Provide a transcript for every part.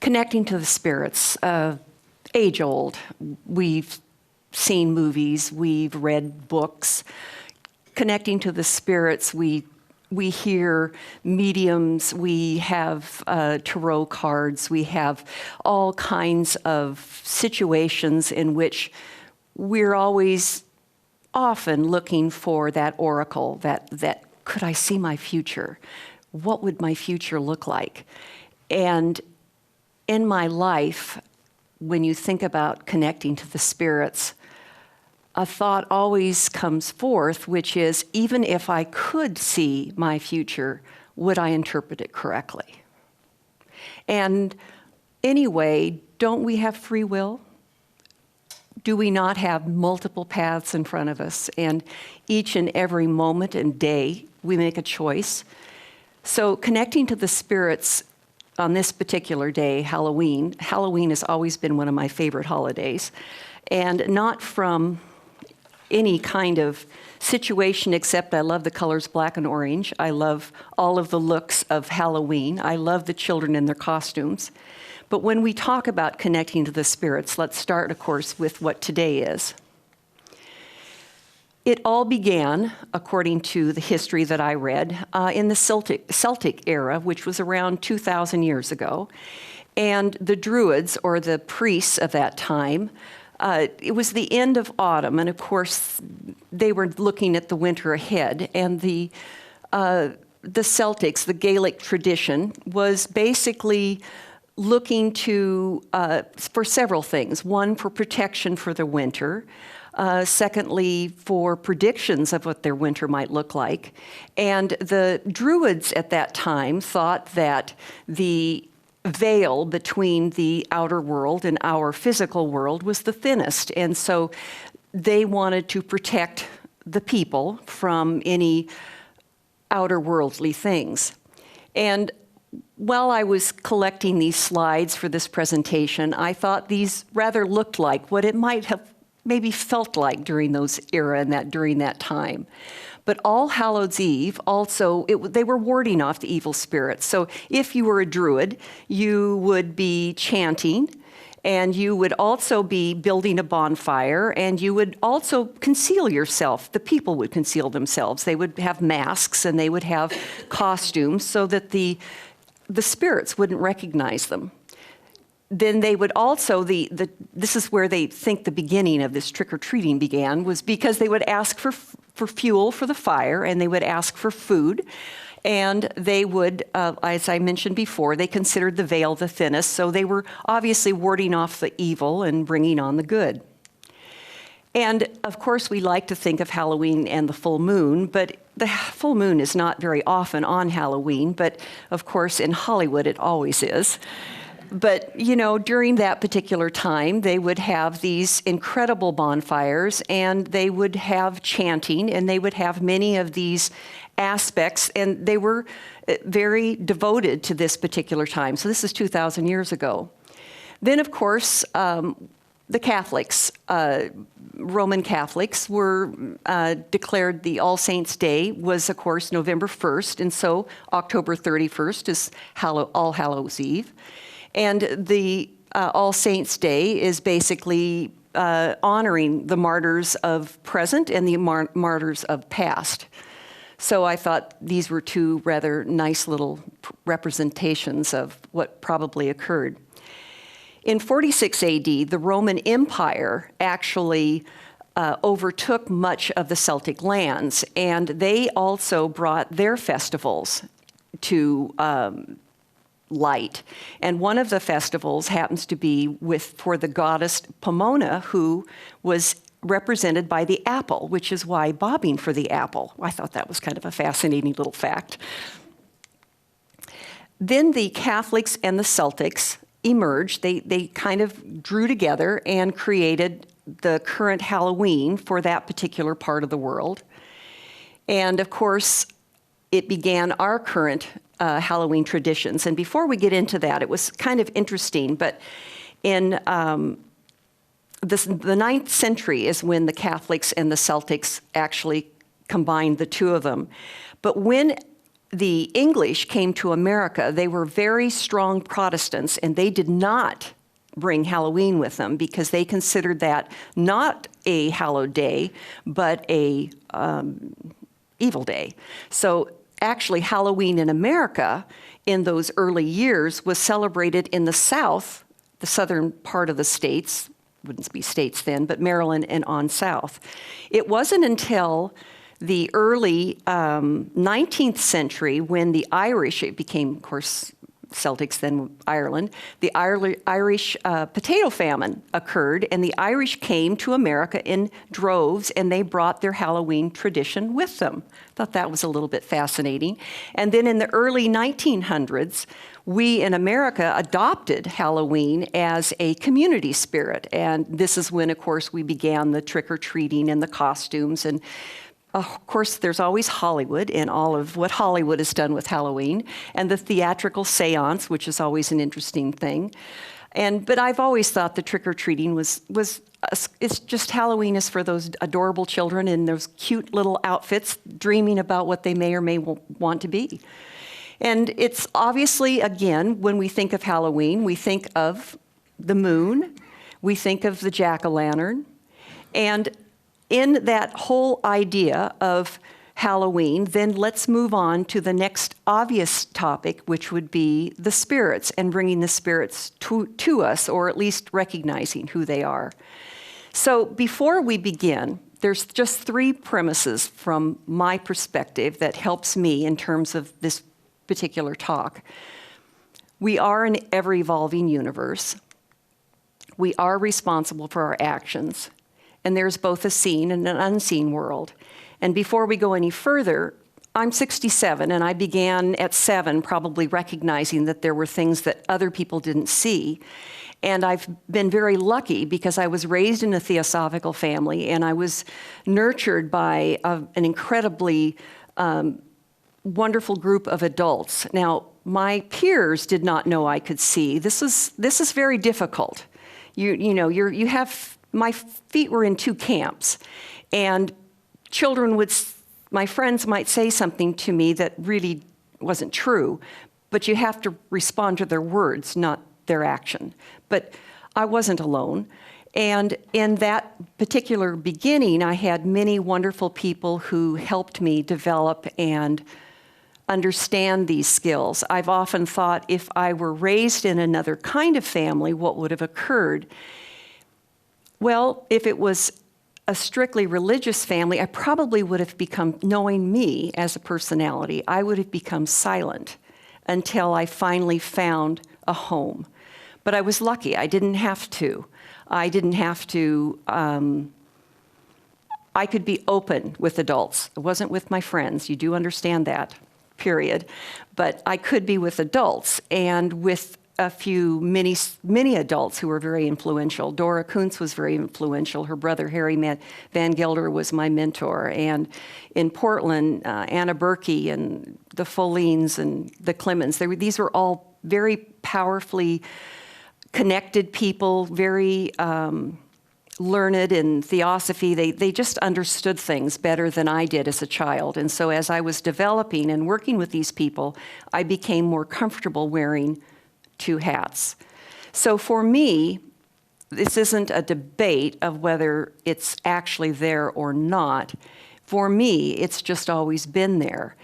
connecting to the spirits, age old. We've seen movies, we've read books. Connecting to the spirits, we hear mediums, we have tarot cards, we have all kinds of situations in which we're always often looking for that oracle, that could I see my future? What would my future look like? And in my life, when you think about connecting to the spirits, a thought always comes forth, which is, even if I could see my future, would I interpret it correctly? And anyway, don't we have free will? Do we not have multiple paths in front of us? And each and every moment and day, we make a choice. So connecting to the spirits on this particular day, Halloween has always been one of my favorite holidays. And not from any kind of situation, except I love the colors black and orange. I love all of the looks of Halloween. I love the children in their costumes. But when we talk about connecting to the spirits, let's start, of course, with what today is. It all began, according to the history that I read, in the Celtic era, which was around 2,000 years ago. And the Druids, or the priests of that time, it was the end of autumn, and of course, they were looking at the winter ahead. And the Celtics, the Gaelic tradition, was basically looking to for several things. One, for protection for the winter. Secondly, for predictions of what their winter might look like. And the Druids at that time thought that the veil between the outer world and our physical world was the thinnest. And so they wanted to protect the people from any outer worldly things. And while I was collecting these slides for this presentation, I thought these rather looked like what it might have maybe felt like during those era and during that time. But All Hallows Eve also, they were warding off the evil spirits. So if you were a Druid, you would be chanting, and you would also be building a bonfire, and you would also conceal yourself. The people would conceal themselves. They would have masks, and they would have costumes so that the spirits wouldn't recognize them. Then they would also, this is where they think the beginning of this trick-or-treating began, was because they would ask for fuel for the fire, and they would ask for food. And they would, as I mentioned before, they considered the veil the thinnest, so they were obviously warding off the evil and bringing on the good. And of course, we like to think of Halloween and the full moon, but the full moon is not very often on Halloween, but of course, in Hollywood, it always is. But, you know, during that particular time, they would have these incredible bonfires, and they would have chanting, and they would have many of these aspects, and they were very devoted to this particular time. So this is 2,000 years ago. Then, of course, the Catholics, Roman Catholics, were declared the All Saints' Day was, of course, November 1st, and so October 31st is All Hallows Eve. And the All Saints' Day is basically honoring the martyrs of present and the martyrs of past. So I thought these were two rather nice little representations of what probably occurred. In 46 AD, the Roman Empire actually overtook much of the Celtic lands, and they also brought their festivals to light. And one of the festivals happens to be for the goddess Pomona, who was represented by the apple, which is why bobbing for the apple. I thought that was kind of a fascinating little fact. Then the Catholics and the Celtics emerged. They kind of drew together and created the current Halloween for that particular part of the world. And of course, it began our current Halloween traditions. And before we get into that, it was kind of interesting, but in the 9th century is when the Catholics and the Celtics actually combined the two of them. But when the English came to America, they were very strong Protestants, and they did not bring Halloween with them because they considered that not a hallowed day, but a evil day. So actually, Halloween in America in those early years was celebrated in the South, the southern part of the states, wouldn't be states then, but Maryland and on south. It wasn't until the early 19th century when the Irish, it became, of course, Celtics, then Ireland, the Irish potato famine occurred, and the Irish came to America in droves, and they brought their Halloween tradition with them. Thought that was a little bit fascinating. And then in the early 1900s, we in America adopted Halloween as a community spirit, and this is when, of course, we began the trick-or-treating and the costumes. And of course, there's always Hollywood and all of what Hollywood has done with Halloween, and the theatrical seance, which is always an interesting thing. But I've always thought the trick-or-treating it's just Halloween is for those adorable children in those cute little outfits, dreaming about what they may or may want to be. And it's obviously, again, when we think of Halloween, we think of the moon, we think of the jack-o'-lantern, and in that whole idea of Halloween, then let's move on to the next obvious topic, which would be the spirits and bringing the spirits to us, or at least recognizing who they are. So before we begin, there's just 3 premises from my perspective that helps me in terms of this particular talk. We are an ever-evolving universe. We are responsible for our actions. And there's both a seen and an unseen world. And before we go any further, I'm 67, and I began at 7 probably recognizing that there were things that other people didn't see. And I've been very lucky because I was raised in a Theosophical family, and I was nurtured by an incredibly wonderful group of adults. Now, my peers did not know I could see. This is very difficult. You have. My feet were in 2 camps, and my friends might say something to me that really wasn't true, but you have to respond to their words, not their action. But I wasn't alone. And in that particular beginning, I had many wonderful people who helped me develop and understand these skills. I've often thought if I were raised in another kind of family, what would have occurred? Well, if it was a strictly religious family, I probably would have become, knowing me as a personality, I would have become silent until I finally found a home. But I was lucky. I didn't have to. I could be open with adults. It wasn't with my friends. You do understand that, period. But I could be with adults and with many adults who were very influential. Dora Kuntz was very influential. Her brother, Harry Van Gelder, was my mentor. And in Portland, Anna Berkey and the Follins and the Clemens, these were all very powerfully connected people, very learned in theosophy. They just understood things better than I did as a child. And so as I was developing and working with these people, I became more comfortable wearing 2 hats. So for me, this isn't a debate of whether it's actually there or not. For me, it's just always been there.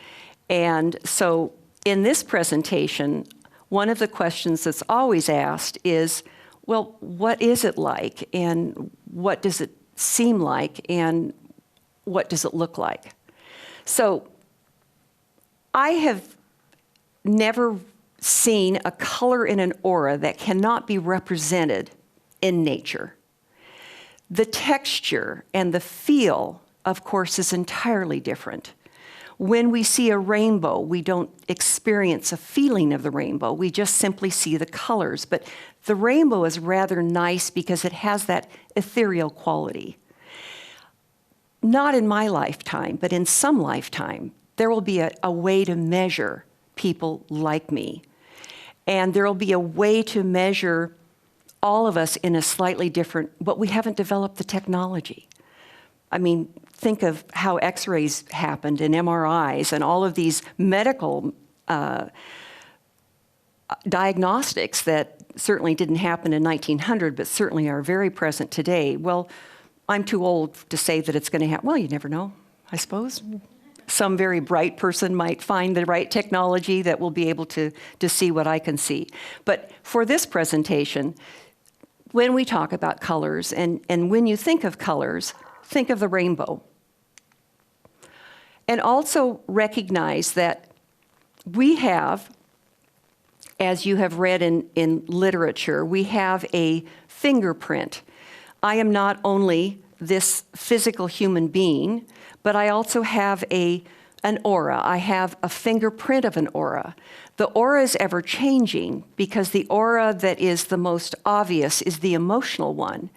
And so in this presentation, one of the questions that's always asked is, well, what is it like? And what does it seem like? And what does it look like? So I have never seen a color in an aura that cannot be represented in nature. The texture and the feel, of course, is entirely different. When we see a rainbow, we don't experience a feeling of the rainbow. We just simply see the colors. But the rainbow is rather nice because it has that ethereal quality. Not in my lifetime, but in some lifetime, there will be a way to measure people like me. And there will be a way to measure all of us in a slightly different, but we haven't developed the technology. I mean, think of how X-rays happened and MRIs and all of these medical diagnostics that certainly didn't happen in 1900, but certainly are very present today. Well, I'm too old to say that it's going to happen. Well, you never know, I suppose. Some very bright person might find the right technology that will be able to see what I can see. But for this presentation, when we talk about colors, and when you think of colors, think of the rainbow. And also recognize that we have, as you have read in literature, we have a fingerprint. I am not only this physical human being, but I also have an aura. I have a fingerprint of an aura. The aura is ever changing because the aura that is the most obvious is the emotional one.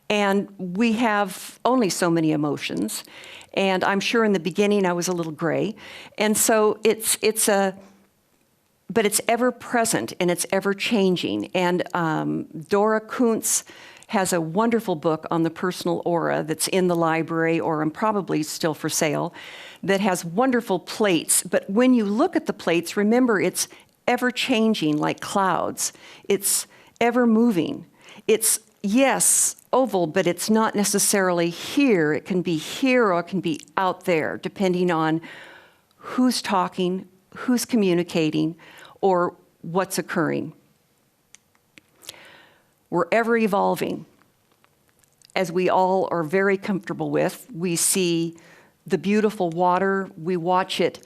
And we have only so many emotions. And I'm sure in the beginning I was a little gray. And so but it's ever present and it's ever changing. And Dora Kuntz has a wonderful book on the personal aura that's in the library, or probably still for sale, that has wonderful plates. But when you look at the plates, remember it's ever changing like clouds. It's ever moving. It's, yes, oval, but it's not necessarily here. It can be here or it can be out there, depending on who's talking, who's communicating, or what's occurring. We're ever evolving. As we all are very comfortable with, we see the beautiful water, we watch it,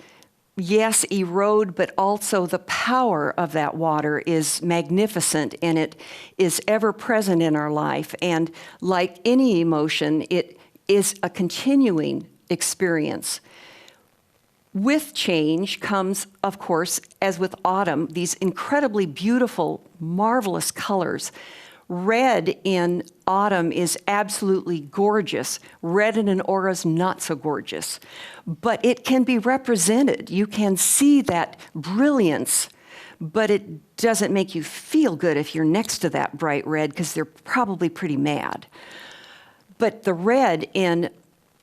yes, erode, but also the power of that water is magnificent and it is ever present in our life. And like any emotion, it is a continuing experience. With change comes, of course, as with autumn, these incredibly beautiful, marvelous colors. Red in autumn is absolutely gorgeous. Red in an aura is not so gorgeous, but it can be represented. You can see that brilliance, but it doesn't make you feel good if you're next to that bright red because they're probably pretty mad. But the red in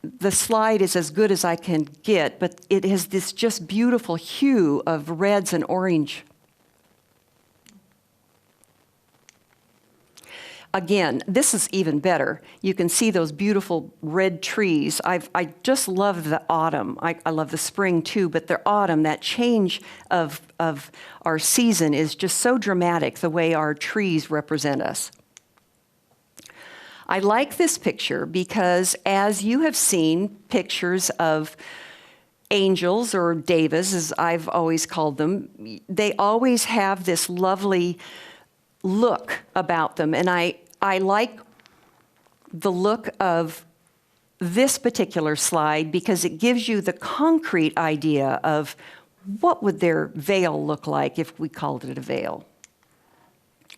the slide is as good as I can get, but it has this just beautiful hue of reds and orange. Again, this is even better. You can see those beautiful red trees. I just love the autumn. I love the spring too, but the autumn, that change of our season is just so dramatic, the way our trees represent us. I like this picture because as you have seen pictures of angels, or devas as I've always called them, they always have this lovely look about them. And I like the look of this particular slide because it gives you the concrete idea of what would their veil look like if we called it a veil.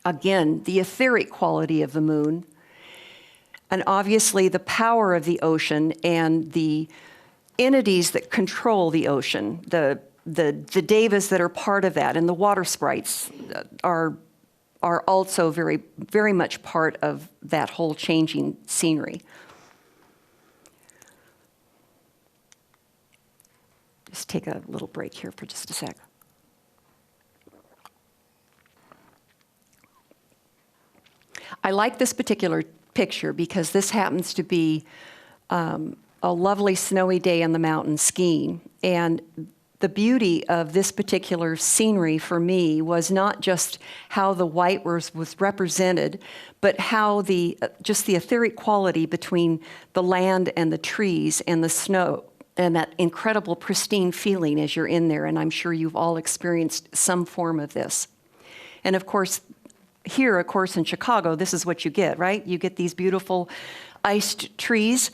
Again, the etheric quality of the moon, and obviously the power of the ocean and the entities that control the ocean, the devas that are part of that, and the water sprites are also very, very much part of that whole changing scenery. Just take a little break here for just a sec. I like this particular picture because this happens to be a lovely snowy day on the mountain skiing. And the beauty of this particular scenery for me was not just how the white was represented, but how just the etheric quality between the land and the trees and the snow, and that incredible pristine feeling as you're in there. And I'm sure you've all experienced some form of this. And of course, here, of course, in Chicago, this is what you get, right? You get these beautiful iced trees.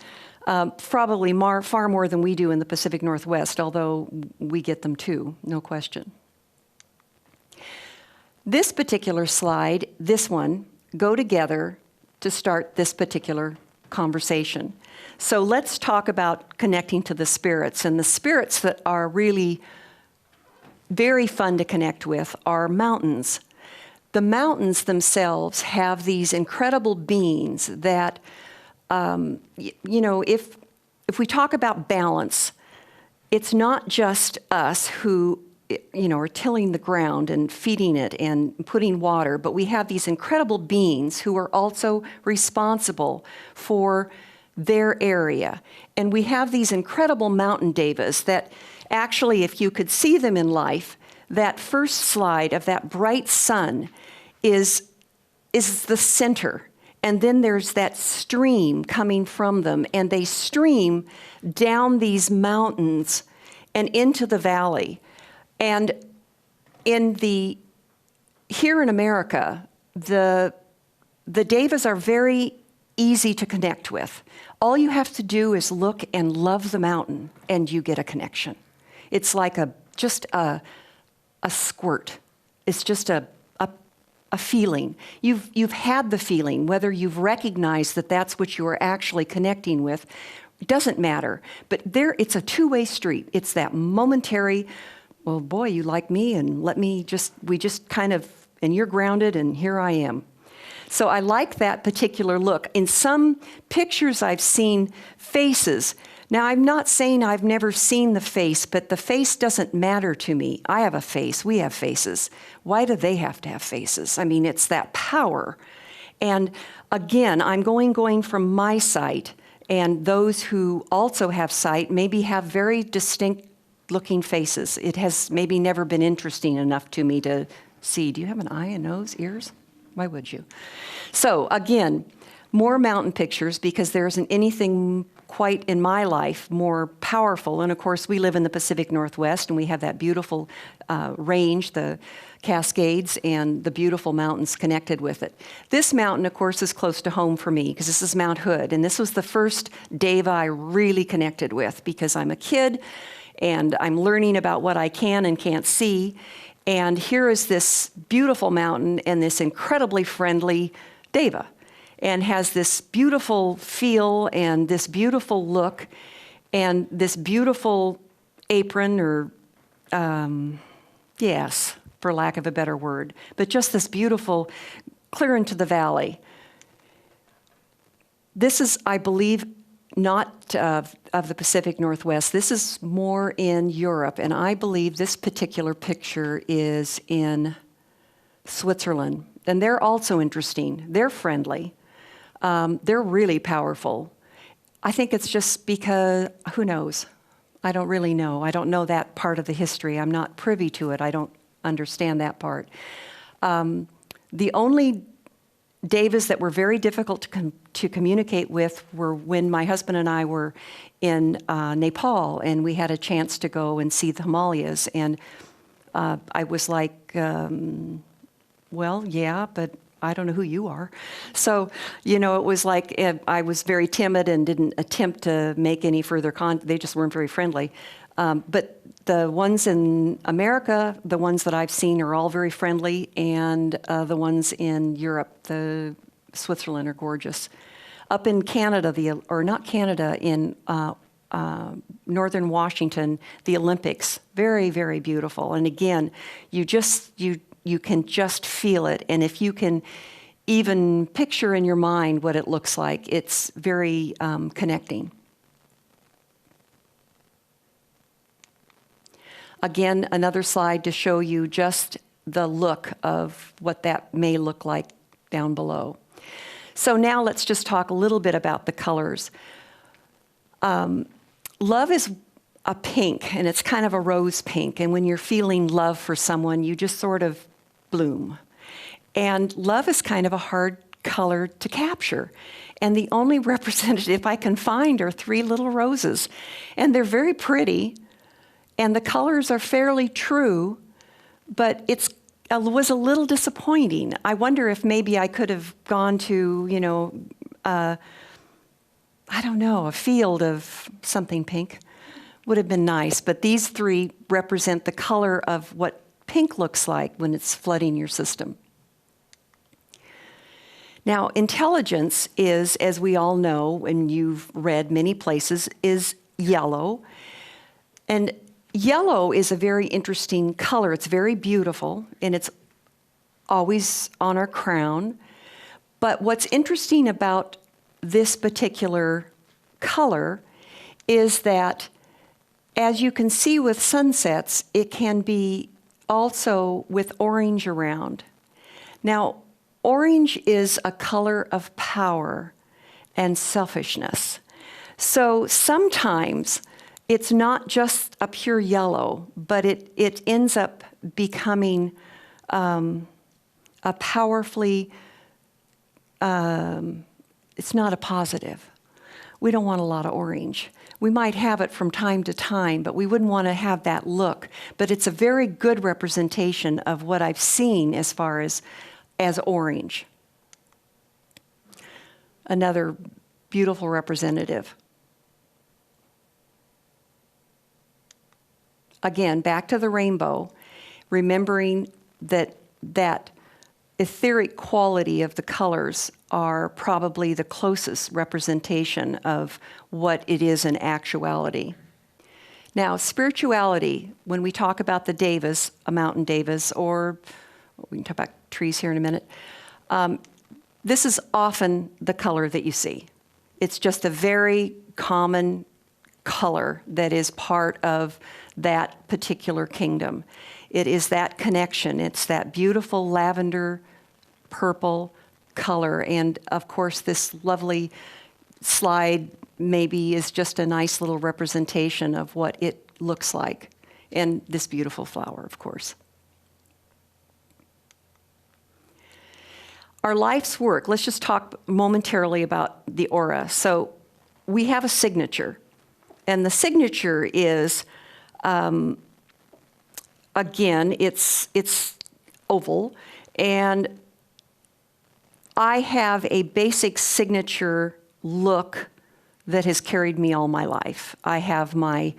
Probably far more than we do in the Pacific Northwest, although we get them too, no question. This particular slide, this one, go together to start this particular conversation. So let's talk about connecting to the spirits. And the spirits that are really very fun to connect with are mountains. The mountains themselves have these incredible beings that you know, if if we talk about balance, it's not just us who, are tilling the ground and feeding it and putting water, but we have these incredible beings who are also responsible for their area. And we have these incredible mountain devas that actually, if you could see them in life, that first slide of that bright sun is the center. And then there's that stream coming from them, and they stream down these mountains and into the valley. And here in America, the devas are very easy to connect with. All you have to do is look and love the mountain, and you get a connection. It's like just a squirt. It's just a feeling. You've had the feeling, whether you've recognized that that's what you are actually connecting with, it doesn't matter. But it's a two-way street. It's that momentary, well, boy, you like me, and we just kind of, and you're grounded, and here I am. So I like that particular look. In some pictures I've seen faces. Now, I'm not saying I've never seen the face, but the face doesn't matter to me. I have a face. We have faces. Why do they have to have faces? I mean, it's that power. And again, I'm going from my sight, and those who also have sight maybe have very distinct looking faces. It has maybe never been interesting enough to me to see. Do you have an eye, a nose, ears? Why would you? So again, more mountain pictures, because there isn't anything quite in my life more powerful. And of course, we live in the Pacific Northwest, and we have that beautiful range, the Cascades, and the beautiful mountains connected with it. This mountain, of course, is close to home for me, because this is Mount Hood. And this was the first deva I really connected with, because I'm a kid, and I'm learning about what I can and can't see. And here is this beautiful mountain and this incredibly friendly deva, and has this beautiful feel and this beautiful look and this beautiful apron, or yes, for lack of a better word, but just this beautiful clear into the valley. This is, I believe, not of the Pacific Northwest. This is more in Europe, and I believe this particular picture is in Switzerland. And they're also interesting. They're friendly. They're really powerful. I think it's just because, who knows? I don't really know. I don't know that part of the history. I'm not privy to it. I don't understand that part. The only devas that were very difficult to communicate with were when my husband and I were in Nepal, and we had a chance to go and see the Himalayas. And I was like, well, yeah, but I don't know who you are. So, it was like I was very timid and didn't attempt to make any further they just weren't very friendly. But the ones in America, the ones that I've seen, are all very friendly, and the ones in Europe, the Switzerland, are gorgeous. Up in Canada, in northern Washington, the Olympics, very, very beautiful. And again, you can just feel it. And if you can even picture in your mind what it looks like, it's very connecting. Again, another slide to show you just the look of what that may look like down below. So now let's just talk a little bit about the colors. Love is a pink, and it's kind of a rose pink. And when you're feeling love for someone, you just sort of bloom. And love is kind of a hard color to capture. And the only representative I can find are 3 little roses. And they're very pretty, and the colors are fairly true, but it was a little disappointing. I wonder if maybe I could have gone to, I don't know, a field of something pink. Would have been nice, but these 3 represent the color of what pink looks like when it's flooding your system. Now, intelligence is, as we all know, and you've read many places, is yellow. And yellow is a very interesting color. It's very beautiful, and it's always on our crown. But what's interesting about this particular color is that, as you can see with sunsets, it can be also with orange around. Now, orange is a color of power and selfishness. So sometimes it's not just a pure yellow, but it ends up becoming a powerfully, it's not a positive. We don't want a lot of orange. We might have it from time to time, but we wouldn't want to have that look. But it's a very good representation of what I've seen as far as orange. Another beautiful representative. Again, back to the rainbow, remembering that etheric quality of the colors are probably the closest representation of what it is in actuality. Now, spirituality, when we talk about the devas, a mountain devas, or we can talk about trees here in a minute, this is often the color that you see. It's just a very common color that is part of that particular kingdom. It is that connection. It's that beautiful lavender, purple color. And of course, this lovely slide maybe is just a nice little representation of what it looks like. And this beautiful flower, of course. Our life's work, let's just talk momentarily about the aura. So we have a signature. And the signature is, again, it's oval. And I have a basic signature look that has carried me all my life. I have my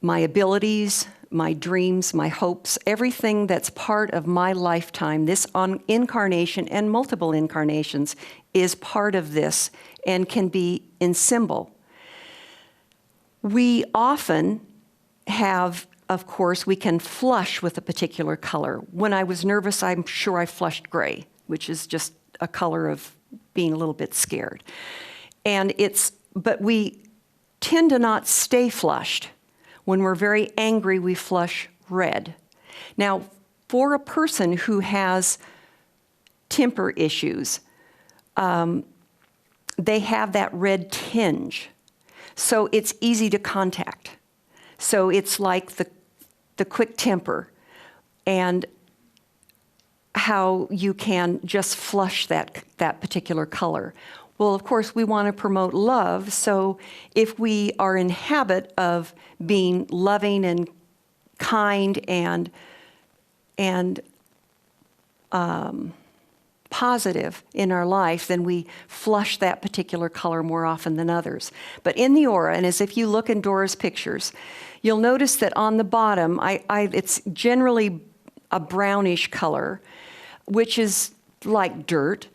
abilities, my dreams, my hopes, everything that's part of my lifetime, this incarnation and multiple incarnations is part of this and can be in symbol. We often have, of course, we can flush with a particular color. When I was nervous, I'm sure I flushed gray, which is just a color of being a little bit scared. But we tend to not stay flushed. When we're very angry, we flush red. Now, for a person who has temper issues, they have that red tinge. So it's easy to contact. So it's like the quick temper and how you can just flush that particular color. Well, of course, we want to promote love. So if we are in habit of being loving and kind and positive in our life, then we flush that particular color more often than others. But in the aura, and as if you look in Dora's pictures, you'll notice that on the bottom, it's generally a brownish color, which is like dirt.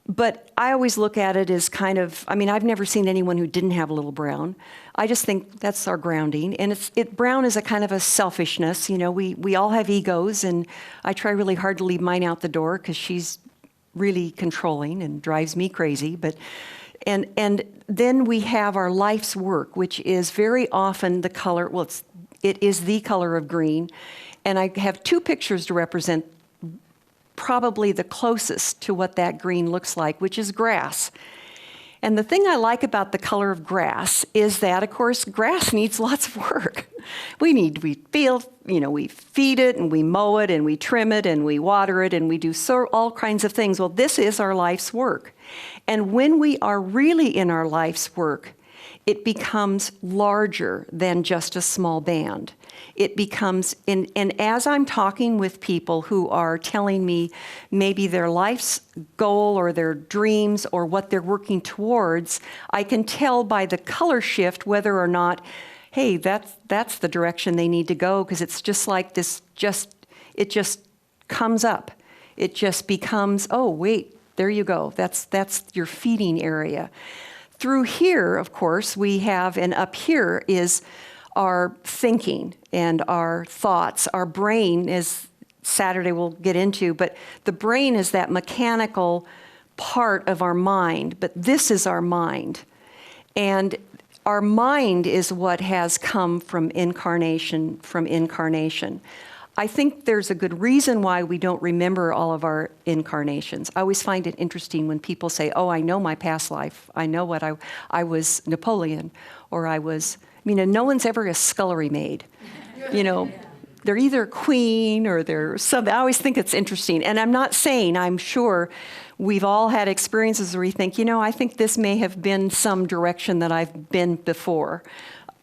But I always look at it as kind of, I've never seen anyone who didn't have a little brown. I just think that's our grounding. And brown is a kind of a selfishness. You know, we all have egos, and I try really hard to leave mine out the door because she's really controlling and drives me crazy. And then we have our life's work, which is very often the color, it is the color of green. And I have two pictures to represent probably the closest to what that green looks like, which is grass. And the thing I like about the color of grass is that, of course, grass needs lots of work. We feed it and we mow it and we trim it and we water it and we do all kinds of things. Well, this is our life's work. And when we are really in our life's work, it becomes larger than just a small band. It becomes, and as I'm talking with people who are telling me maybe their life's goal or their dreams or what they're working towards, I can tell by the color shift whether or not, hey, that's the direction they need to go, because it's just like this, it just comes up. It just becomes, oh, wait, there you go. That's your feeding area. Through here, of course, we have, and up here is our thinking and our thoughts. Our brain, as Saturday we'll get into, but the brain is that mechanical part of our mind, but this is our mind. And our mind is what has come from incarnation. I think there's a good reason why we don't remember all of our incarnations. I always find it interesting when people say, oh, I know my past life. I know what I was Napoleon, or and no one's ever a scullery maid. They're either a queen or they're something. I always think it's interesting. And I'm sure we've all had experiences where we think, I think this may have been some direction that I've been before.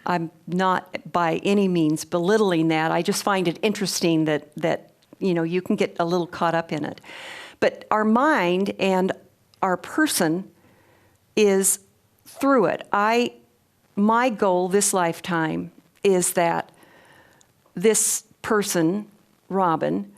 I'm not by any means belittling that. I just find it interesting that you can get a little caught up in it. But our mind and our person is through it. My goal this lifetime is that this person, Robyn,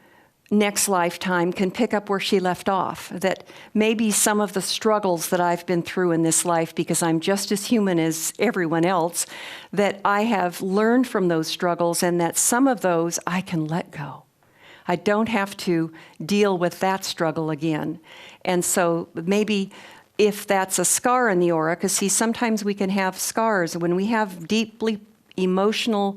next lifetime can pick up where she left off. That maybe some of the struggles that I've been through in this life, because I'm just as human as everyone else, that I have learned from those struggles, and that some of those I can let go. I don't have to deal with that struggle again. And so maybe if that's a scar in the aura, because sometimes we can have scars. When we have deeply emotional,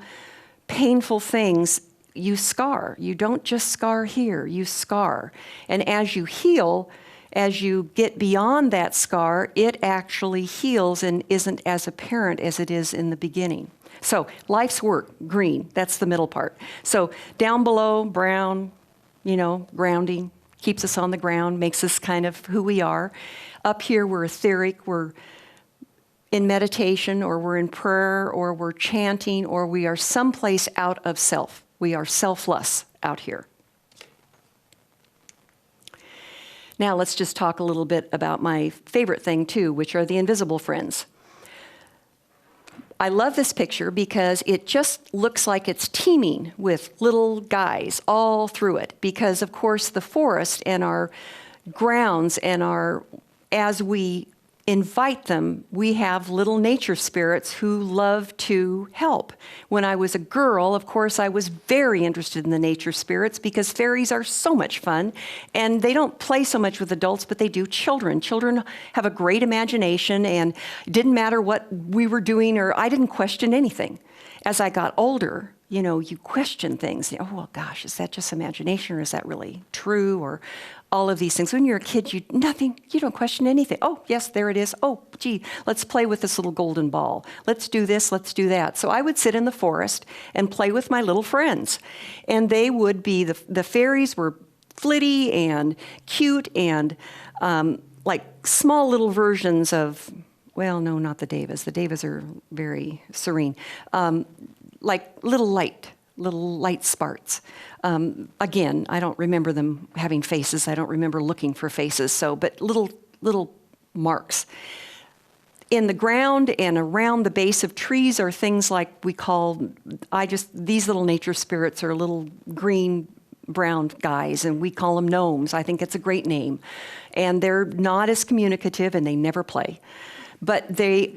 painful things, you scar. You don't just scar here, you scar. And as you heal, as you get beyond that scar, it actually heals and isn't as apparent as it is in the beginning. So life's work, green, that's the middle part. So down below, brown, grounding, keeps us on the ground, makes us kind of who we are. Up here, we're etheric, we're in meditation, or we're in prayer, or we're chanting, or we are someplace out of self. We are selfless out here. Now let's just talk a little bit about my favorite thing too, which are the invisible friends. I love this picture because it just looks like it's teeming with little guys all through it. Because of course the forest and our grounds and as we invite them, we have little nature spirits who love to help. When I was a girl, of course, I was very interested in the nature spirits because fairies are so much fun, and they don't play so much with adults, but they do children. Children have a great imagination, and it didn't matter what we were doing, or I didn't question anything. As I got older, you question things. Oh, well, gosh, is that just imagination, or is that really true, or all of these things. When you're a kid, you don't question anything. Oh, yes, there it is. Oh, gee, let's play with this little golden ball. Let's do this, let's do that. So I would sit in the forest and play with my little friends. And they would be, the fairies were flitty and cute and like small little versions of, well, no, not the devas. The devas are very serene. Like little light sparks. Again, I don't remember them having faces. I don't remember looking for faces. But little marks. In the ground and around the base of trees are things like these little nature spirits are little green, brown guys, and we call them gnomes. I think it's a great name. And they're not as communicative, and they never play. But they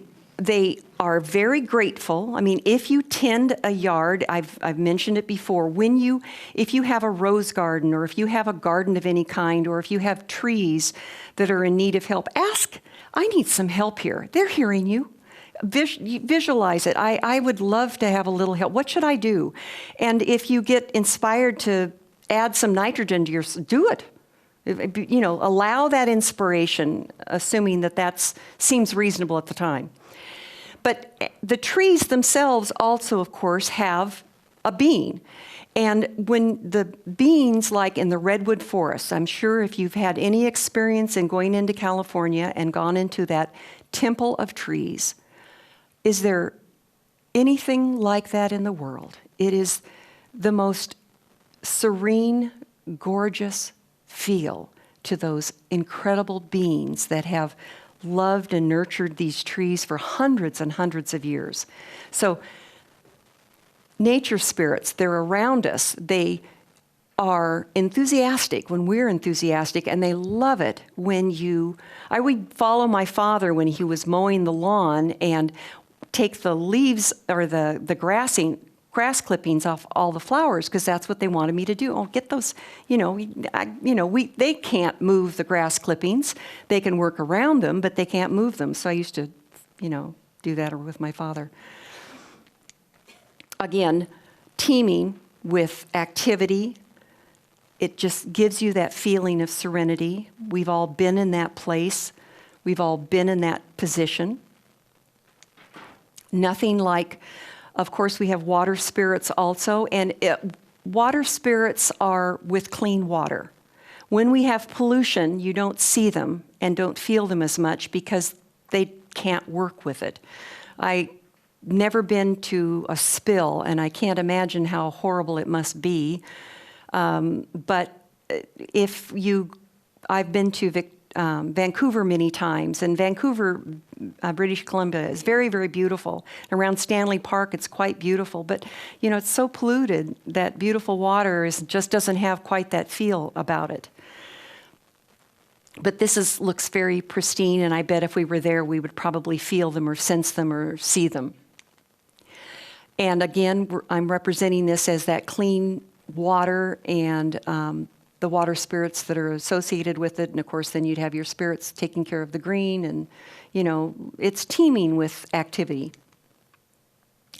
are very grateful. I mean, if you tend a yard, I've mentioned it before, if you have a rose garden, or if you have a garden of any kind, or if you have trees that are in need of help, ask, I need some help here. They're hearing you. Visualize it. I would love to have a little help. What should I do? And if you get inspired to add some nitrogen to do it. Allow that inspiration, assuming that seems reasonable at the time. But the trees themselves also, of course, have a being. And when the beings, like in the redwood forest, I'm sure if you've had any experience in going into California and gone into that temple of trees, is there anything like that in the world? It is the most serene, gorgeous feel to those incredible beings that have loved and nurtured these trees for hundreds and hundreds of years. So nature spirits, they're around us. They are enthusiastic when we're enthusiastic, and they love it when I would follow my father when he was mowing the lawn and take the leaves or the grass clippings off all the flowers, because that's what they wanted me to do. Oh, get those, they can't move the grass clippings. They can work around them, but they can't move them. So I used to, do that, or with my father. Again, teeming with activity. It just gives you that feeling of serenity. We've all been in that place. We've all been in that position. Nothing like, of course, we have water spirits also, and water spirits are with clean water. When we have pollution, you don't see them and don't feel them as much because they can't work with it. I never been to a spill, and I can't imagine how horrible it must be. But I've been to Vancouver many times, and Vancouver, British Columbia is very, very beautiful. Around Stanley Park, it's quite beautiful, but it's so polluted that beautiful water just doesn't have quite that feel about it. But this looks very pristine, and I bet if we were there, we would probably feel them or sense them or see them. And again, I'm representing this as that clean water and the water spirits that are associated with it. And of course, then you'd have your spirits taking care of the green, and it's teeming with activity.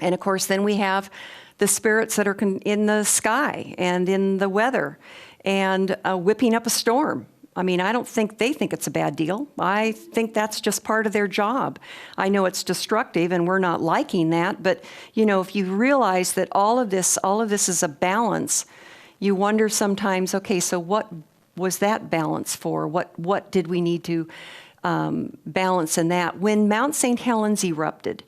And of course, then we have the spirits that are in the sky and in the weather and whipping up a storm. I mean, I don't think they think it's a bad deal. I think that's just part of their job. I know it's destructive and we're not liking that, but if you realize that all of this is a balance, you wonder sometimes, okay, so what was that balance for? What did we need to balance in that? When Mount St. Helens erupted,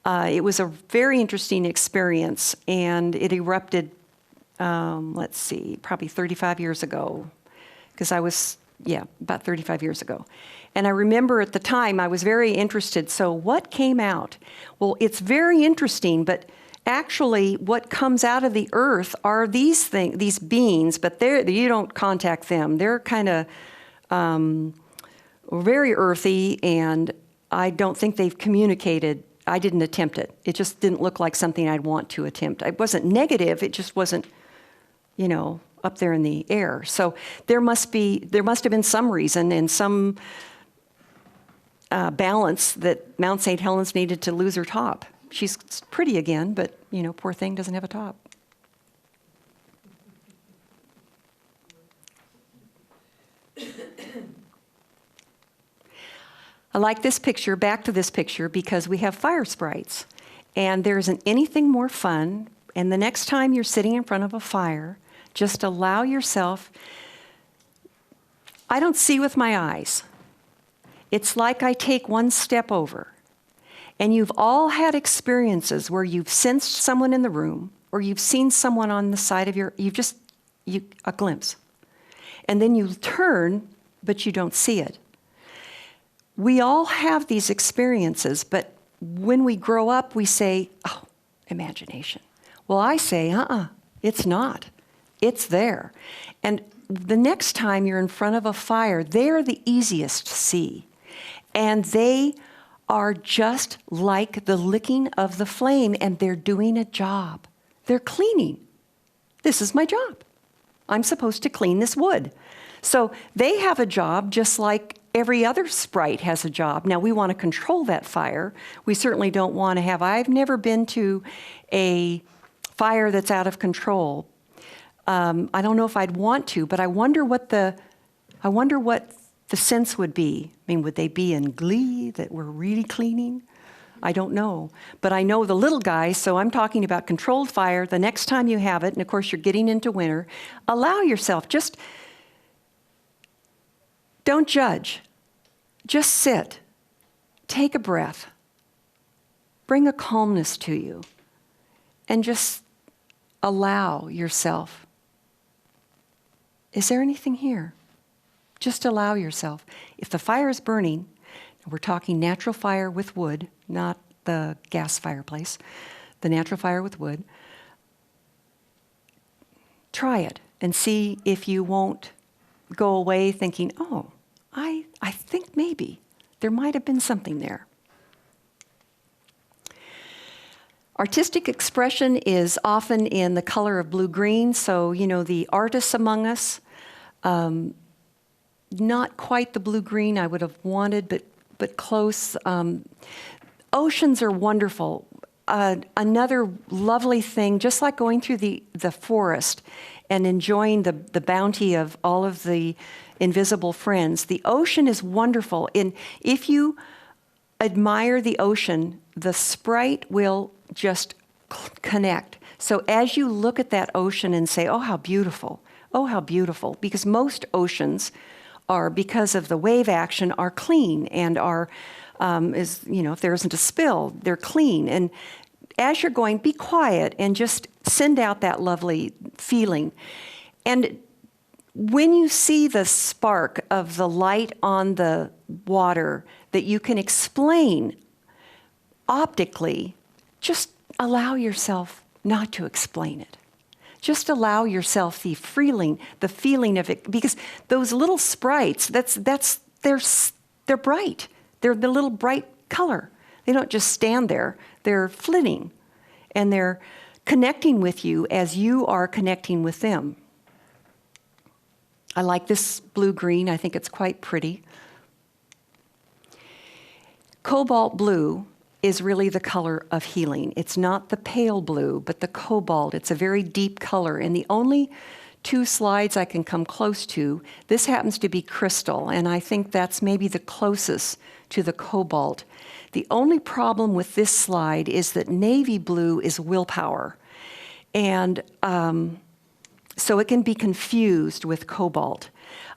it was a very interesting experience, and it erupted, probably 35 years ago. Because about 35 years ago. And I remember at the time I was very interested. So what came out? Well, it's very interesting, but actually what comes out of the earth are these beings, but you don't contact them. They're kind of very earthy, and I don't think they've communicated. I didn't attempt it. It just didn't look like something I'd want to attempt. It wasn't negative, it just wasn't, up there in the air. So there must have been some reason and some balance that Mount St. Helens needed to lose her top. She's pretty again, but poor thing doesn't have a top. I like this picture, back to this picture, because we have fire sprites. And there isn't anything more fun. And the next time you're sitting in front of a fire, just allow yourself. I don't see with my eyes. It's like I take one step over. And you've all had experiences where you've sensed someone in the room, or you've seen someone on the side of a glimpse. And then you turn, but you don't see it. We all have these experiences, but when we grow up, we say, oh, imagination. Well, I say, it's not. It's there. And the next time you're in front of a fire, they're the easiest to see. And they are just like the licking of the flame, and they're doing a job. They're cleaning. This is my job. I'm supposed to clean this wood. So they have a job just like every other sprite has a job. Now, we want to control that fire. We certainly don't want to have. I've never been to a fire that's out of control. I don't know if I'd want to, but I wonder what the sense would be. I mean, would they be in glee that we're really cleaning? I don't know. But I know the little guys, so I'm talking about controlled fire. The next time you have it, and of course you're getting into winter, allow yourself, just don't judge. Just sit. Take a breath. Bring a calmness to you. And just allow yourself. Is there anything here? Just allow yourself. If the fire is burning, we're talking natural fire with wood, not the gas fireplace, the natural fire with wood. Try it and see if you won't go away thinking, oh, I think maybe there might have been something there. Artistic expression is often in the color of blue-green, so, the artists among us, not quite the blue-green I would have wanted, but close. oceans are wonderful. Another lovely thing, just like going through the forest and enjoying the bounty of all of the invisible friends, the ocean is wonderful. And if you admire the ocean, the sprite will just connect. So as you look at that ocean and say, oh, how beautiful, because most oceans are, because of the wave action, are clean and are, if there isn't a spill, they're clean. And as you're going, be quiet and just send out that lovely feeling. And when you see the spark of the light on the water that you can explain optically, just allow yourself not to explain it. Just allow yourself the feeling of it, because those little sprites, they're bright. They're the little bright color. They don't just stand there. They're flitting, and they're connecting with you as you are connecting with them. I like this blue-green. I think it's quite pretty. Cobalt blue is really the color of healing. It's not the pale blue, but the cobalt. It's a very deep color. And the only two slides I can come close to, this happens to be crystal, and I think that's maybe the closest to the cobalt. The only problem with this slide is that navy blue is willpower. And so it can be confused with cobalt.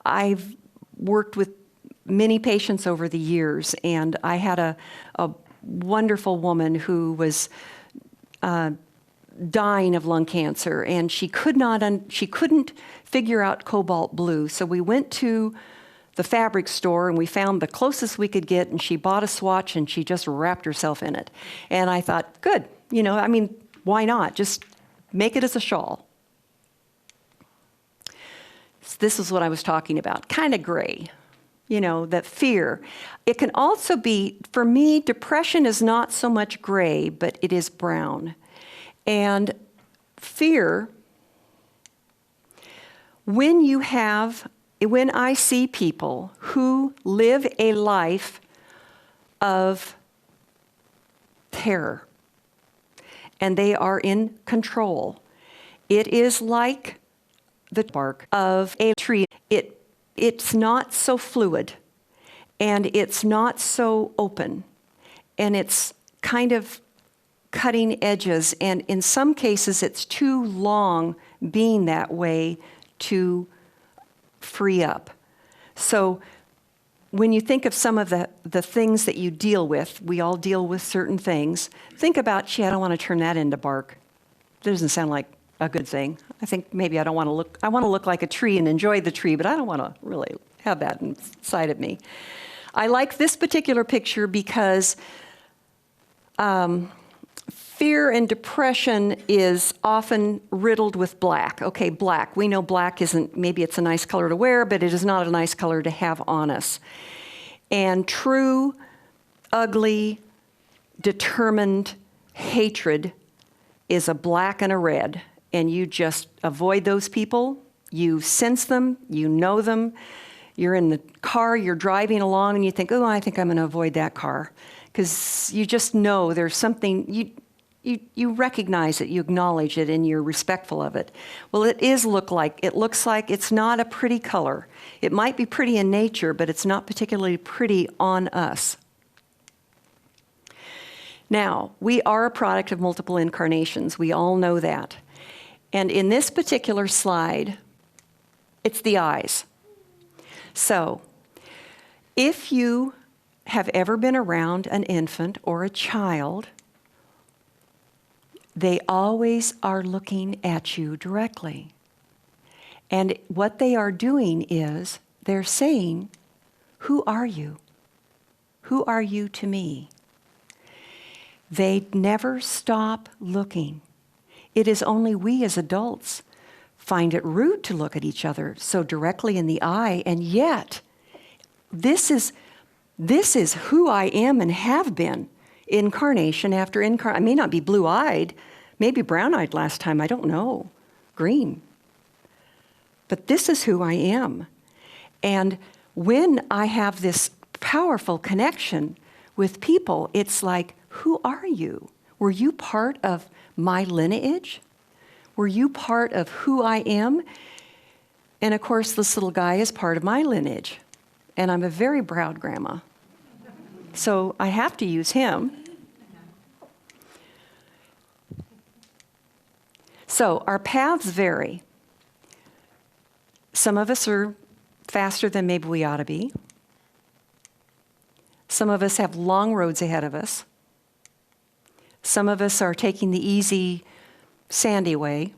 I've worked with many patients over the years, and I had a wonderful woman who was dying of lung cancer, and she couldn't figure out cobalt blue. So we went to the fabric store and we found the closest we could get, and she bought a swatch and she just wrapped herself in it. And I thought, good, why not? Just make it as a shawl. So this is what I was talking about, kind of gray. That fear. It can also be, for me, depression is not so much gray, but it is brown. And fear, when I see people who live a life of terror, and they are in control, it is like the bark of a tree. It's not so fluid, and it's not so open, and it's kind of cutting edges, and in some cases it's too long being that way to free up. So when you think of some of the things that you deal with, we all deal with certain things, think about, I don't want to turn that into bark. That doesn't sound like a good thing. I think maybe I want to look like a tree and enjoy the tree, but I don't want to really have that inside of me. I like this particular picture because fear and depression is often riddled with black. Okay, black. We know black maybe it's a nice color to wear, but it is not a nice color to have on us. And true, ugly, determined hatred is a black and a red. And you just avoid those people. You sense them, you know them. You're in the car, you're driving along, and you think, oh, I think I'm going to avoid that car. Because you just know there's something, you recognize it, you acknowledge it, and you're respectful of it. Well, it looks like it's not a pretty color. It might be pretty in nature, but it's not particularly pretty on us. Now, we are a product of multiple incarnations. We all know that. And in this particular slide, it's the eyes. So, if you have ever been around an infant or a child, they always are looking at you directly. And what they are doing is they're saying, who are you? Who are you to me? They never stop looking. It is only we as adults find it rude to look at each other so directly in the eye, and yet this is who I am and have been, incarnation after incarnation. I may not be blue-eyed, maybe brown-eyed last time, I don't know, green. But this is who I am. And when I have this powerful connection with people, it's like, who are you? Were you part of my lineage? Were you part of who I am? And of course, this little guy is part of my lineage. And I'm a very proud grandma. So I have to use him. So our paths vary. Some of us are faster than maybe we ought to be. Some of us have long roads ahead of us. Some of us are taking the easy, sandy way,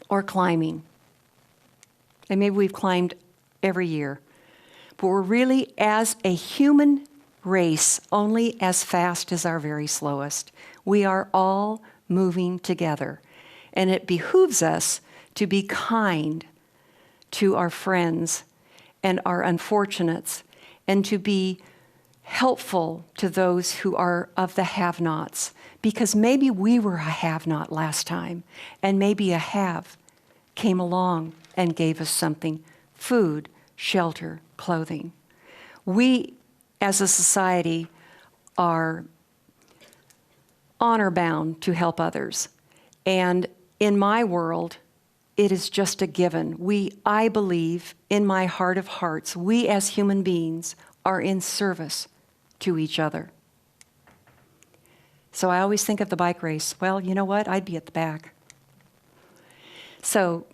or climbing. And maybe we've climbed every year. But we're really, as a human race, only as fast as our very slowest. We are all moving together. And it behooves us to be kind to our friends and our unfortunates, and to be helpful to those who are of the have-nots. Because maybe we were a have-not last time, and maybe a have came along and gave us something: food, shelter, clothing. We, as a society, are honor-bound to help others. And in my world, it is just a given. I believe, in my heart of hearts, we as human beings are in service to each other. So I always think of the bike race. Well, you know what? I'd be at the back. So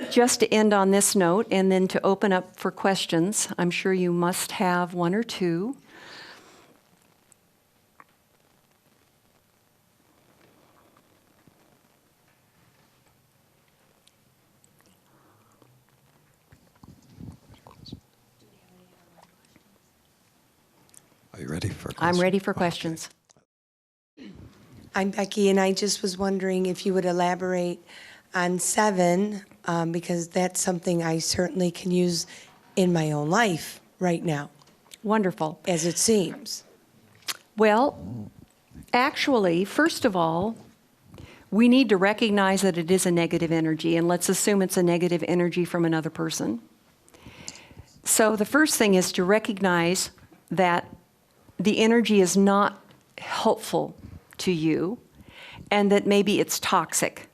just to end on this note, and then to open up for questions, I'm sure you must have one or two. Are you ready for questions? I'm ready for questions. I'm Becky, and I just was wondering if you would elaborate on 7, because that's something I certainly can use in my own life right now, Wonderful. as it seems. Well, actually, first of all, we need to recognize that it is a negative energy, and let's assume it's a negative energy from another person. So the first thing is to recognize that the energy is not helpful to you, and that maybe it's toxic.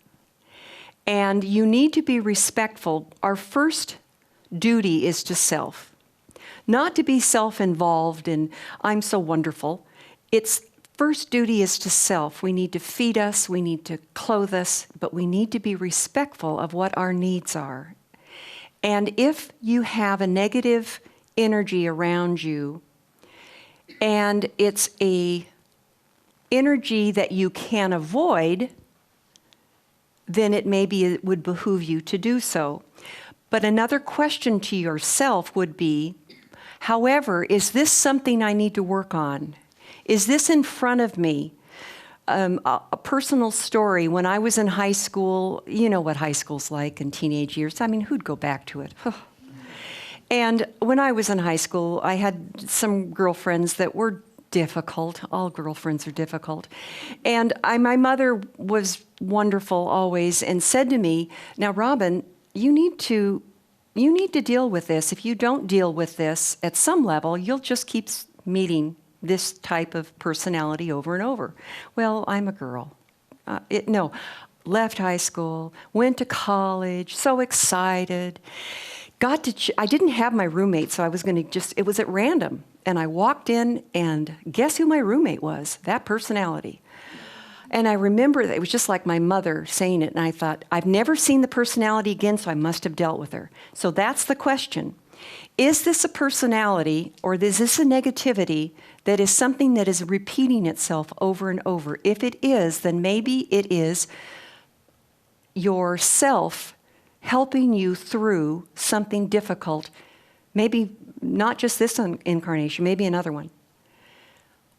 And you need to be respectful. Our first duty is to self. Not to be self-involved in, I'm so wonderful. Its first duty is to self. We need to feed us, we need to clothe us, but we need to be respectful of what our needs are. And if you have a negative energy around you, and it's a energy that you can avoid, then it would behoove you to do so. But another question to yourself would be, however, is this something I need to work on? Is this in front of me? A personal story, when I was in high school, you know what high school's like in teenage years. I mean, who'd go back to it? And when I was in high school, I had some girlfriends that were difficult. All girlfriends are difficult. And my mother was wonderful always and said to me, now, Robyn, you need to deal with this. If you don't deal with this at some level, you'll just keep meeting this type of personality over and over. Well, I'm a girl. Left high school, went to college, so excited. I didn't have my roommate, so I was going to it was at random. And I walked in, and guess who my roommate was? That personality. And I remember that it was just like my mother saying it, and I thought, I've never seen the personality again, so I must have dealt with her. So that's the question. Is this a personality, or is this a negativity that is something that is repeating itself over and over? If it is, then maybe it is yourself helping you through something difficult, maybe not just this incarnation, maybe another one.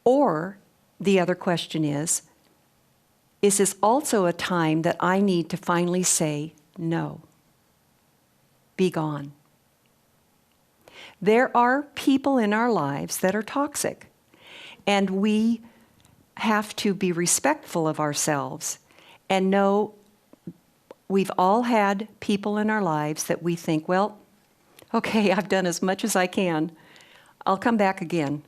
Or the other question is this also a time that I need to finally say, no, be gone? There are people in our lives that are toxic, and we have to be respectful of ourselves and know we've all had people in our lives that we think, well, okay, I've done as much as I can. I'll come back again.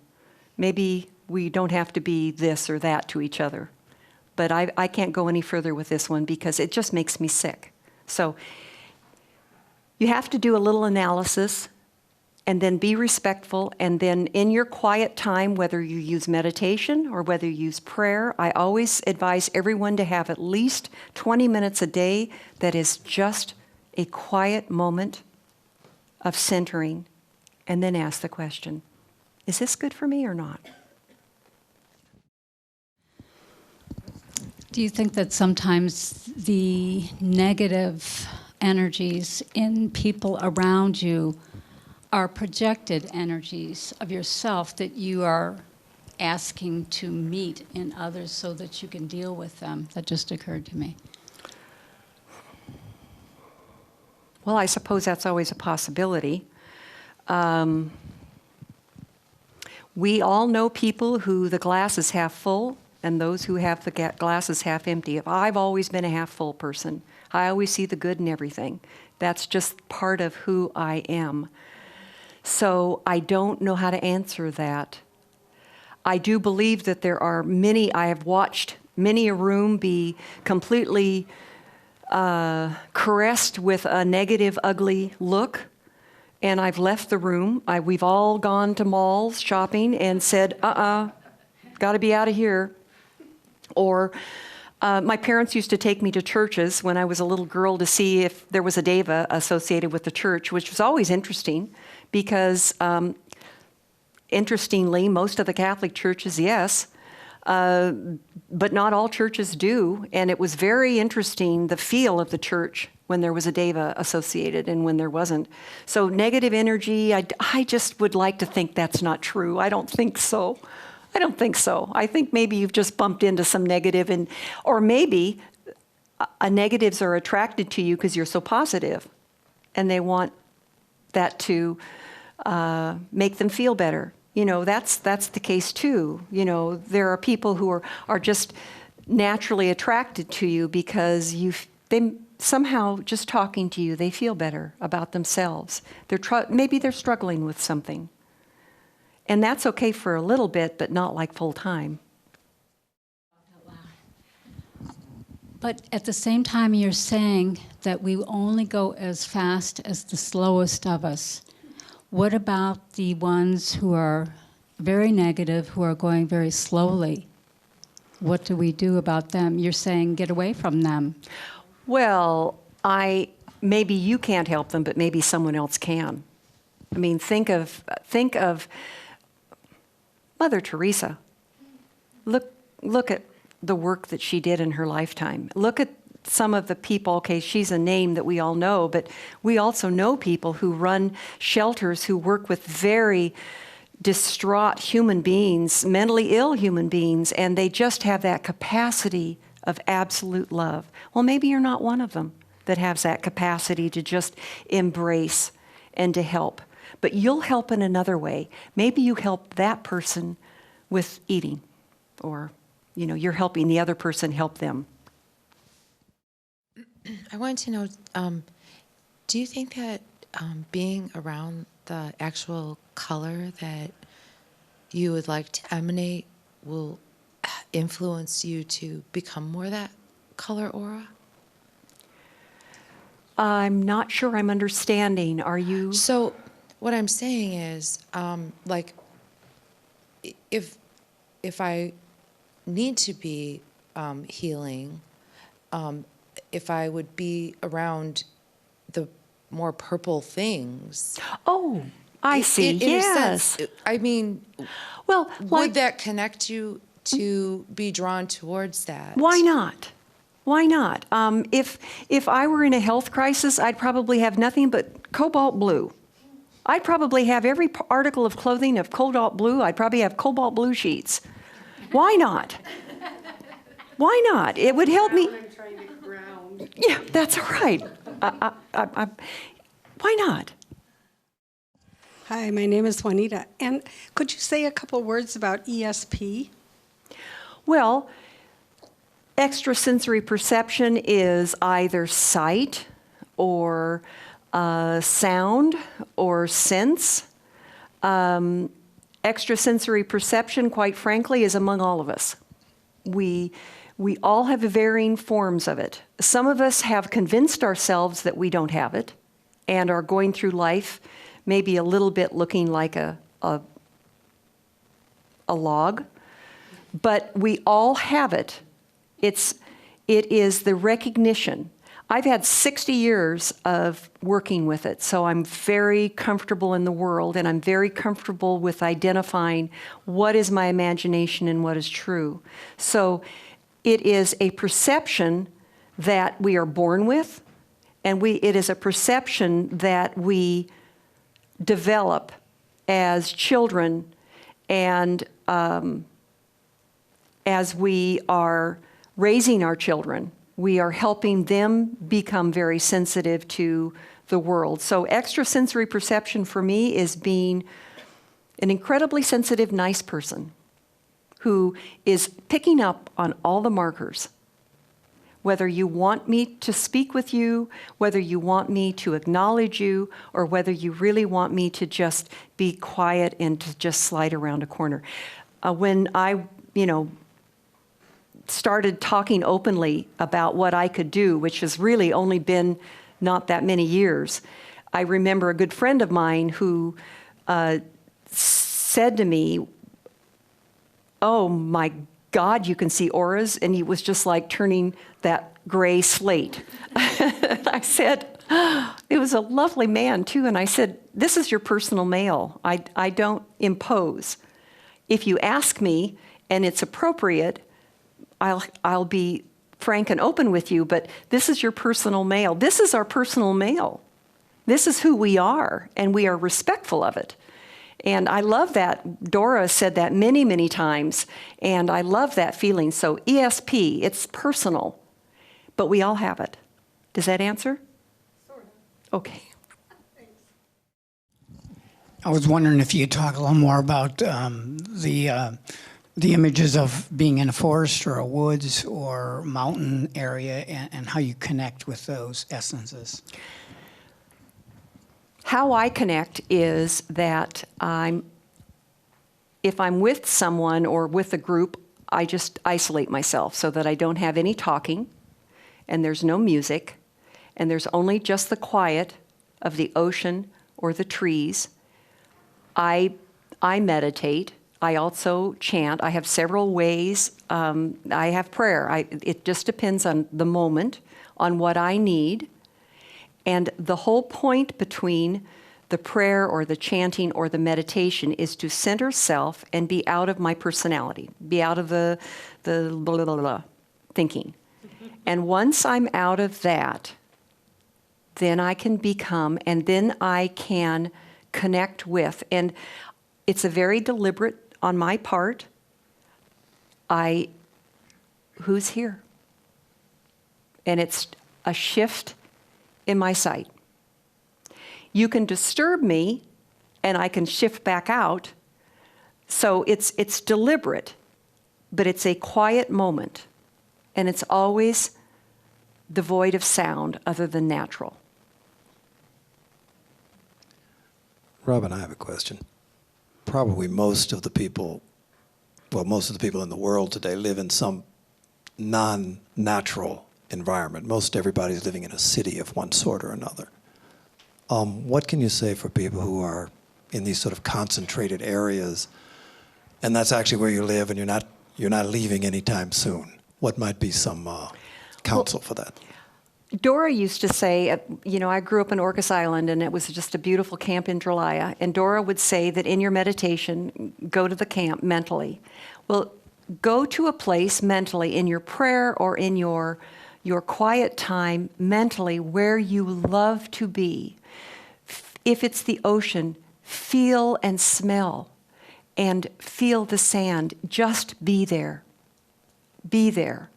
Maybe we don't have to be this or that to each other. But I can't go any further with this one because it just makes me sick. So you have to do a little analysis and then be respectful. And then in your quiet time, whether you use meditation or whether you use prayer, I always advise everyone to have at least 20 minutes a day that is just a quiet moment of centering, and then ask the question, is this good for me or not? Do you think that sometimes the negative energies in people around you are projected energies of yourself that you are asking to meet in others so that you can deal with them? That just occurred to me. Well, I suppose that's always a possibility. We all know people who the glass is half full and those who have the glass is half empty. I've always been a half full person. I always see the good in everything. That's just part of who I am. So I don't know how to answer that. I do believe that there are many, I have watched many a room be completely caressed with a negative, ugly look, and I've left the room. We've all gone to malls shopping and said, got to be out of here. Or my parents used to take me to churches when I was a little girl to see if there was a deva associated with the church, which was always interesting because, interestingly, most of the Catholic churches, yes, but not all churches do. And it was very interesting, the feel of the church when there was a deva associated and when there wasn't. So negative energy, I just would like to think that's not true. I don't think so. I think maybe you've just bumped into some negative, or maybe negatives are attracted to you because you're so positive and they want that to make them feel better. You know, that's the case too. You know, there are people who are just naturally attracted to you because they somehow just talking to you, they feel better about themselves. Maybe they're struggling with something. And that's okay for a little bit, but not like full time. But at the same time, you're saying that we only go as fast as the slowest of us. What about the ones who are very negative, who are going very slowly? What do we do about them? You're saying get away from them. Well, maybe you can't help them, but maybe someone else can. I mean, think of Mother Teresa. Look at the work that she did in her lifetime. Look at some of the people, okay, she's a name that we all know, but we also know people who run shelters who work with very distraught human beings, mentally ill human beings, and they just have that capacity of absolute love. Well, maybe you're not one of them that has that capacity to just embrace and to help. But you'll help in another way. Maybe you help that person with eating, or you're helping the other person help them. I wanted to know, do you think that being around the actual color that you would like to emanate will influence you to become more that color aura? I'm not sure I'm understanding. Are you? So what I'm saying is, like, if I need to be healing, if I would be around the more purple things. Oh, I see. In Yes. a sense, I mean, Well, would that connect you to be drawn towards that? why not? Why not? If I were in a health crisis, I'd probably have nothing but cobalt blue. I'd probably have every article of clothing of cobalt blue. I'd probably have cobalt blue sheets. Why not? Why not? It would help me. I'm trying to ground. Yeah, that's all right. Why not? Hi, my name is Juanita. And could you say a couple words about ESP? Well, extrasensory perception is either sight or sound or sense. extrasensory perception, quite frankly, is among all of us. We all have varying forms of it. Some of us have convinced ourselves that we don't have it and are going through life maybe a little bit looking like a log, but we all have it. It is the recognition. I've had 60 years of working with it, so I'm very comfortable in the world, and I'm very comfortable with identifying what is my imagination and what is true. So it is a perception that we are born with, and it is a perception that we develop as children, and as we are raising our children, we are helping them become very sensitive to the world. So extrasensory perception for me is being an incredibly sensitive, nice person who is picking up on all the markers. Whether you want me to speak with you, whether you want me to acknowledge you, or whether you really want me to just be quiet and to just slide around a corner. When I, started talking openly about what I could do, which has really only been not that many years, I remember a good friend of mine who said to me, "Oh my God, you can see auras," and he was just like turning that gray slate. I said, it was a lovely man too, and I said, "This is your personal mail. I don't impose. If you ask me and it's appropriate, I'll be frank and open with you, but this is your personal mail. This is our personal mail. This is who we are, and we are respectful of it." And I love that. Dora said that many, many times, and I love that feeling. So ESP, it's personal, but we all have it. Does that answer? Sort of. Okay. I was wondering if you could talk a little more about the images of being in a forest or a woods or mountain area, and how you connect with those essences. How I connect is that if I'm with someone or with a group, I just isolate myself so that I don't have any talking, and there's no music, and there's only just the quiet of the ocean or the trees. I meditate. I also chant. I have several ways. I have prayer. It just depends on the moment, on what I need. And the whole point between the prayer or the chanting or the meditation is to center self and be out of my personality, be out of the blah, blah, blah, thinking. And once I'm out of that, then I can become, and then I can connect with. And it's a very deliberate on my part. Who's here? And it's a shift in my sight. You can disturb me, and I can shift back out. So it's deliberate, but it's a quiet moment, and it's always devoid of sound other than natural. Robyn, I have a question. Probably most of the people in the world today live in some non-natural environment. Most everybody's living in a city of one sort or another. What can you say for people who are in these sort of concentrated areas, and that's actually where you live, and you're not leaving anytime soon? What might be some counsel for that? Dora used to say, I grew up in Orcas Island, and it was just a beautiful camp in Drelaya, and Dora would say that in your meditation, go to the camp mentally. Well, go to a place mentally in your prayer or in your quiet time mentally where you love to be. If it's the ocean, feel and smell and feel the sand. Just be there. Be there.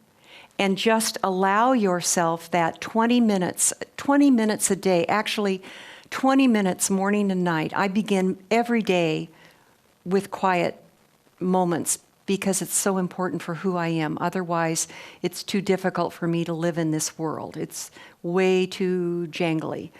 And just allow yourself that 20 minutes a day, actually 20 minutes morning and night. I begin every day with quiet moments because it's so important for who I am. Otherwise, it's too difficult for me to live in this world. It's way too jangly.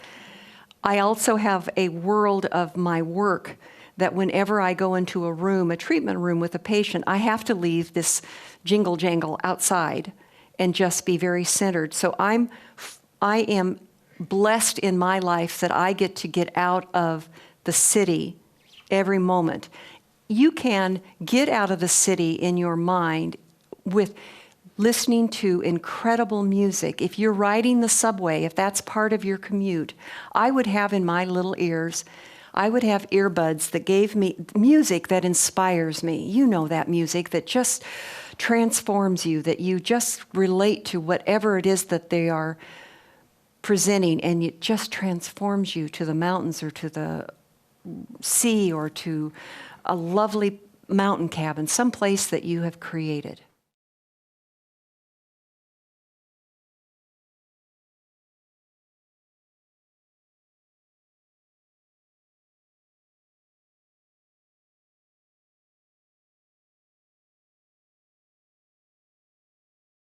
I also have a world of my work that whenever I go into a room, a treatment room with a patient, I have to leave this jingle jangle outside and just be very centered. So I am blessed in my life that I get to get out of the city every moment. You can get out of the city in your mind with listening to incredible music. If you're riding the subway, if that's part of your commute, I would have in my little ears, I would have earbuds that gave me music that inspires me. You know, that music that just transforms you, that you just relate to whatever it is that they are presenting, and it just transforms you to the mountains or to the sea or to a lovely mountain cabin, some place that you have created.